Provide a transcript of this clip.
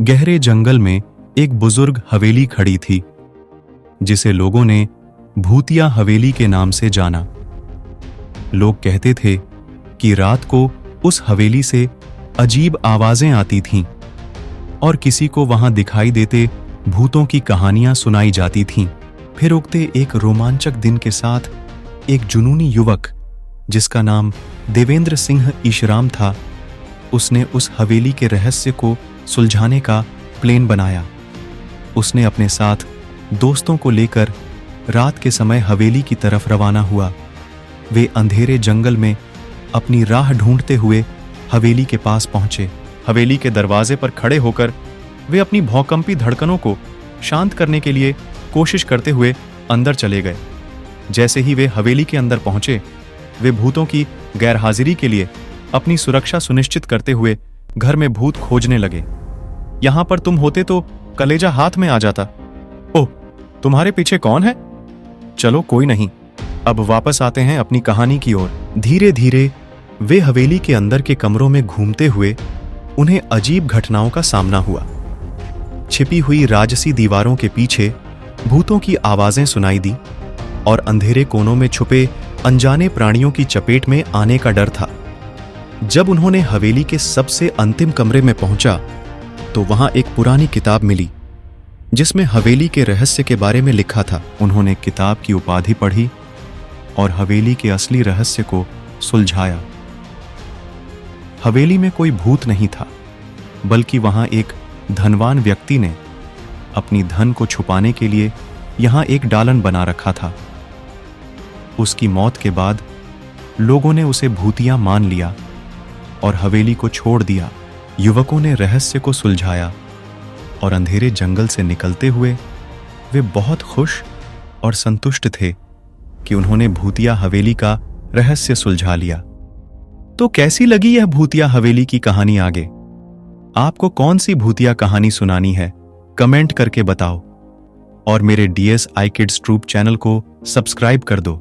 गहरे जंगल में एक बुजुर्ग हवेली खड़ी थी, जिसे लोगों ने भूतिया हवेली के नाम से जाना। लोग कहते थे कि रात को उस हवेली से अजीब आवाजें आती थीं और किसी को वहां दिखाई देते भूतों की कहानियां सुनाई जाती थीं। फिर उगते एक रोमांचक दिन के साथ एक जुनूनी युवक, जिसका नाम देवेंद्र सिंह ईशराम था, उसने उस हवेली के रहस्य को सुलझाने का प्लान बनाया। उसने अपने साथ दोस्तों को लेकर रात के समय हवेली की तरफ रवाना हुआ। वे अंधेरे जंगल में अपनी राह ढूंढते हुए हवेली के पास पहुंचे। हवेली के दरवाजे पर खड़े होकर वे अपनी भौंकंपी धड़कनों को शांत करने के लिए कोशिश करते हुए अंदर चले गए। जैसे ही वे हवेली के अंदर पहुंचे, वे भूतों की गैरहाजिरी के लिए अपनी सुरक्षा सुनिश्चित करते हुए घर में भूत खोजने लगे। यहां पर तुम होते तो कलेजा हाथ में आ जाता। ओह, तुम्हारे पीछे कौन है? चलो कोई नहीं, अब वापस आते हैं अपनी कहानी की ओर। धीरे धीरे वे हवेली के अंदर के कमरों में घूमते हुए उन्हें अजीब घटनाओं का सामना हुआ। छिपी हुई राजसी दीवारों के पीछे भूतों की आवाजें सुनाई दी और अंधेरे कोनों में छुपे अनजाने प्राणियों की चपेट में आने का डर था। जब उन्होंने हवेली के सबसे अंतिम कमरे में पहुंचा, तो वहां एक पुरानी किताब मिली जिसमें हवेली के रहस्य के बारे में लिखा था। उन्होंने किताब की उपाधि पढ़ी और हवेली के असली रहस्य को सुलझाया। हवेली में कोई भूत नहीं था, बल्कि वहां एक धनवान व्यक्ति ने अपनी धन को छुपाने के लिए यहां एक डालन बना रखा था। उसकी मौत के बाद लोगों ने उसे भूतिया मान लिया और हवेली को छोड़ दिया। युवकों ने रहस्य को सुलझाया और अंधेरे जंगल से निकलते हुए वे बहुत खुश और संतुष्ट थे कि उन्होंने भूतिया हवेली का रहस्य सुलझा लिया। तो कैसी लगी यह भूतिया हवेली की कहानी? आगे आपको कौन सी भूतिया कहानी सुनानी है, कमेंट करके बताओ और मेरे DS iKids ट्रूप चैनल को सब्सक्राइब कर दो।